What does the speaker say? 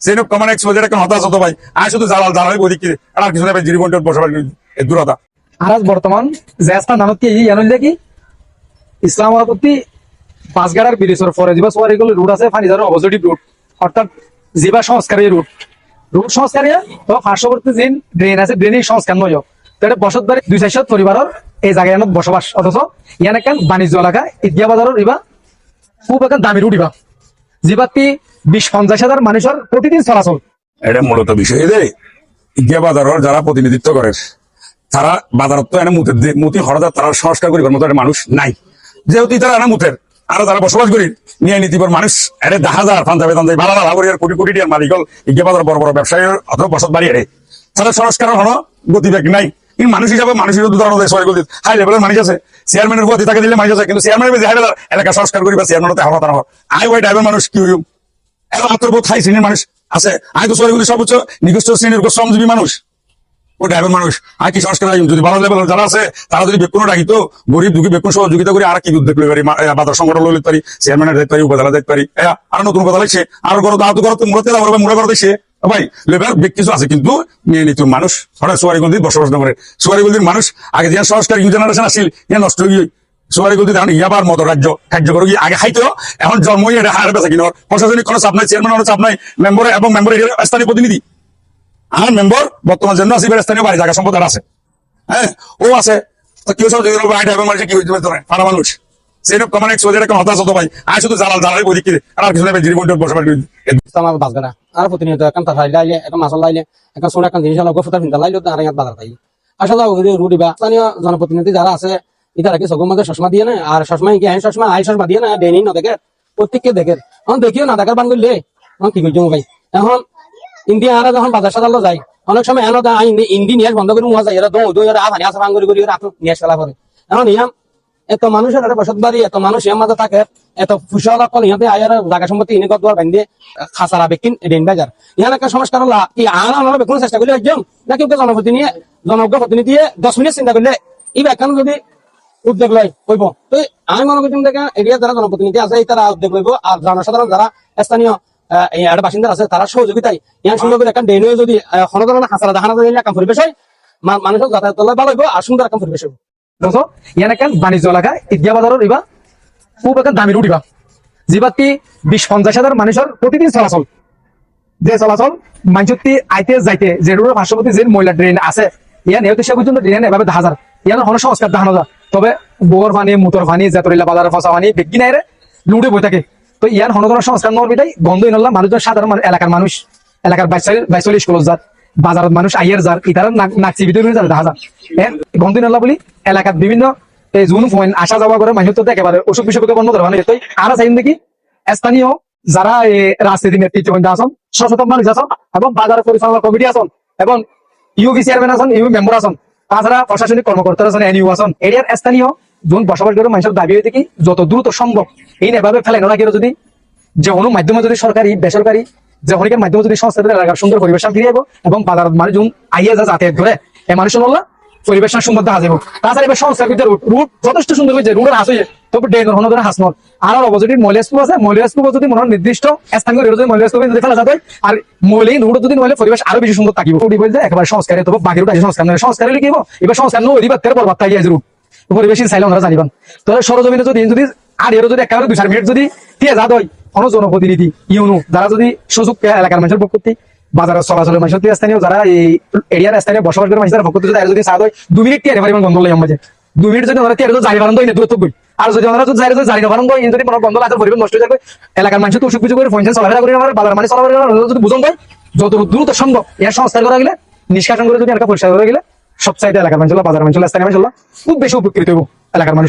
সেন কমান এক্স একটা হতাশ হতো ভাই আর শুধু জালাল জালাল বলি কি আর কিছু না ভাই জীবনটা বসবাস দূরতা আর আজ বর্তমান যে আস্থা নামত কি জানলে কি ইসলামাবাদী পাঁচগাড়ার ব্রিজের পরে যা সোয়ারিগুলো রুট আছে ফানিজারের অপোজিটিভ রুট অর্থাৎ যা সংস্কারী রুট সংস্কারী তো পার্শ্ববর্তী যে ড্রেন আছে ড্রেনের সংস্কার নয় তো এটা বসত বাড়ি 200 পরিবারের এই জায়গায় বসবাস অথচ ইয়ান একটা বাণিজ্য এলাকা ঈদগা বাজারের ইবা খুব একটা দামি রুট ইবা যেবাতি 20-50 হাজার মানুষের প্রতিদিন চলাচল। এটা মূলত বিষয় রে ঈদগা বাজারের যারা প্রতিনিধিত্ব করে তারা বাজারত তো এনে মুতি হরদার তারা সংস্কার করিবার মতো একটা মানুষ নাই যেহেতু তারা এনে মুতের আর যারা বসবাস করি নিয়ে নীতিপর মানুষ এর 10,000 পাঞ্জাবে ভালো ভালো করি আর কোটি কোটি টাকার মালিক হল ঈদগা বাজার বড় বড় ব্যবসায়ী অথবা বসত বাড়ি এড়ে তারা সংস্কারের হলো গতিবেগ নাই কিন্তু মানুষ হিসাবে মানুষের উদাহরণ হাই লেভেলের মানুষ আছে চেয়ারম্যানের গতি তাকে দিলে মানুষ আছে কিন্তু চেয়ারম্যানের এলাকা সংস্কার করি বা চেয়ারম্যান হওয়া তারা আই ওয়াই ড্রাইভার মানুষ কি হইম আত্মবোধ হাই শ্রেণীর মানুষ আছে আই তো সরকারি সর্বোচ্চ নিকৃষ্ট শ্রেণীর শ্রমজীবী মানুষ ও ড্রাইভার মানুষ আর কি সংস্কার যদি ভালো লেভেল যারা আছে তারা যদি বেকুন রাখিত গরিব দুঃখী বেকুন সহযোগিতা করে আর কি উদ্যোগ লইতে পারি বাজার সংগঠন লইতে পারি চেয়ারম্যানের দায়িত্ব পারি উপজেলা দায়িত্ব পারি আর নতুন কথা লাগছে আর করো আহত করো মুড়তে লাগবে মুড়ে করে দিচ্ছে ভাই লেবার কিছু আছে কিন্তু নিয়ে নিত মানুষ হঠাৎ সোয়ারিগঞ্জির বসবাস না করে সোয়ারিগঞ্জির মানুষ আগে যে সংস্কার নিউ জেনারেশন আসছিল ইয়া নষ্ট হয়ে সোয়ারিগঞ্জির এখন ইয়াবার মতো রাজ্য কার্যকর আগে খাইতো এখন জন্মই এটা হার বেচা কিনা প্রশাসনিক কোনো চাপ নাই চেয়ারম্যান চাপ নাই মেম্বার এবং মেম্বার স্থানীয় প্রতিনিধি আর মেম্বার বর্তমান জন্য আছে স্থানীয় বাড়ি জায়গা সম্পদ আছে হ্যাঁ ও আছে কেউ সব কি পাড়া মানুষ সেন কমান এক্স একটা হতাশ হতো ভাই আর শুধু জালাল জালাল বলি কি আর কিছু না ভাই জীবনটা বসবাস বাসগাড়া আর প্রতিনিয়ত এখন তার লাইলে এখন মাছ লাইলে এখন সোনা এখন জিনিস গোফতার ফিন্তা লাইলে আর বাজার তাই আসলে রুডিবা স্থানীয় জনপ্রতিনিধি যারা আছে ইতারা কি সগম মাঝে চশমা দিয়ে না আর চশমা কি আইন চশমা আই চশমা দিয়ে না ডেনি না দেখে প্রত্যেককে দেখে এখন দেখিও না দেখার বান করলে এখন কি করছো ভাই এখন ইন্ডিয়া আর যখন বাজার সাজাল যায় অনেক সময় এনে ইন্ডি নিয়ে বন্ধ করে যায় এরা দো আফানি আসা ভাঙ করে নিয়ে ফেলা করে এখন ইয়াম এত মানুষের একটা বসত বাড়ি এত মানুষ এর মাঝে থাকে এত ফুসলা কল ইহাতে আয়ার জায়গা সম্পত্তি ইনে গদুয়ার বান্ধে খাসারা বেকিন ডেন বাজার ইহান একটা সংস্কার হলা কি আর আমরা বেকুন চেষ্টা করলে একজন নাকি ওকে জনপ্রতিনিধি 10 মিনিট চিন্তা করলে এই ব্যাখ্যান যদি উদ্যোগ লয় কইব তো আমি মনে করছি দেখেন এরিয়া যারা জনপ্রতিনিধি আছে তারা উদ্যোগ লইব আর জনসাধারণ যারা স্থানীয় এই বাসিন্দা আছে তারা সহযোগিতায় ইয়ান সুন্দর করে একটা ডেনে যদি কোনো ধরনের হাসারা দেখানো যায় একটা পরিবেশ হয় মানুষের যাতায়াত করলে ভালো হইব আর সুন্দর একটা পরিবেশ হইব। দেখো ইয়ান একটা বাণিজ্য এলাকা ঈদগা বাজারের ইবা খুব একটা দামি রুট ইবা যেবাতি 20-50 হাজার মানুষের প্রতিদিন চলাচল যে চলাচল মানুষটি আইতে যাইতে যে রোডের পার্শ্ববর্তী যে ময়লা ড্রেন আছে ইয়ান এতে সে পর্যন্ত ড্রেন এভাবে 10,000 ইয়ান কোনো সংস্কার দেখানো যায় তবে গোবর পানি মুতর পানি জাতরিলা বাজারের ফসা পানি বেগি নাই রে লুটে বই থাকে তো ইয়ান হনগর সংস্কার নর বিটাই গন্ধ ইনল্লা মানুষজন সাধারণ এলাকার মানুষ এলাকার 22 স্কুল যার বাজারের মানুষ আইয়ার যার ইতারা নাকচি ভিতরে যার 10,000 গন্ধ ইনল্লা বলি এলাকার বিভিন্ন এই জুন পয়েন্ট আসা যাওয়া করে মানুষ তো একেবারে অসুখ বিসুখকে বন্ধ করে মানে আর চাইন দেখি স্থানীয় যারা রাজনীতি নেতৃত্ব আসন সচেতন মানুষ আসন এবং বাজার পরিচালনা কমিটি আসন এবং ইউবি চেয়ারম্যান আসন ইউবি মেম্বার আসন তাছাড়া প্রশাসনিক কর্মকর্তা আসন এনইউ আসন এরিয়ার স্থানীয় যখন বসবাস করে মানুষের দাবি হয়ে দেখি যত দ্রুত সম্ভব এই এভাবে ফেলে না কেউ যদি যে কোনো মাধ্যমে যদি সরকারি বেসরকারি যে অনেকের মাধ্যমে যদি সংস্থাদের এলাকার সুন্দর পরিবেশ ফিরিয়ে এবং বাজার মানুষ যখন আইয়া যা যাতায়াত করে এই মানুষের বললা পরিবেশ সুন্দর দেখা যাবো তাছাড়া এবার সংস্কার রুট যথেষ্ট সুন্দর হয়েছে রুটের হাস হয়েছে তবে ডেন হনো ধরে হাস নল আর অপোজিট মহিলা স্কুল আছে মহিলা স্কুল যদি মনে হয় নির্দিষ্ট স্থানীয় যদি মহিলা স্কুল যদি ফেলা যাবে আর মহিলা রুট যদি নহলে পরিবেশ আরো বেশি সুন্দর থাকিব বলতে একেবারে সংস্কারে তবে বাকি রুট আছে সংস্কার নয় সংস্কারে লিখিব এবার সংস্কার নয় এবার তেরো বরবাদ থাকি আছে রুট পরিবেশ চাইলে আমরা জানিবান তাহলে সরজমিনে যদি আর এরও যদি একেবারে 2-4 মিনিট যদি দিয়ে যা দই কোনো জনপ্রতিনিধি ইউনু যারা যদি সুযোগ এলাকার মানুষের পক্ষ বাজারের চলাচলের মানুষের স্থানীয় যারা এই এরিয়ার স্থানীয় বসবাস করে মানুষের পক্ষ যদি চা দেয় 2 মিনিট টিয়ারে পারিবেন গন্ধ লই আমাদের 2 মিনিট যদি আমরা টিয়ারে জারি বারান দই না দূরত্ব বই আর যদি আমরা যদি জারি বারান দই যদি কোনো গন্ধ লাগে পরিবেশ নষ্ট হয়ে যাবে এলাকার মানুষ তো অসুখ বিসুখ করে ফোন চলাফেরা করে আমার বাজার মানে চলাফেরা যদি বুঝন দেয় যত দ্রুত সম্ভব এর সংস্কার করা গেলে নিষ্কাশন করে যদি এলাকা পরিষ্কার করা গেলে সবচাইতে এলাকার মানুষ বাজার মানুষ স্থানীয় মানুষ খুব বেশি উপকৃত হইব এলাকার মানুষ।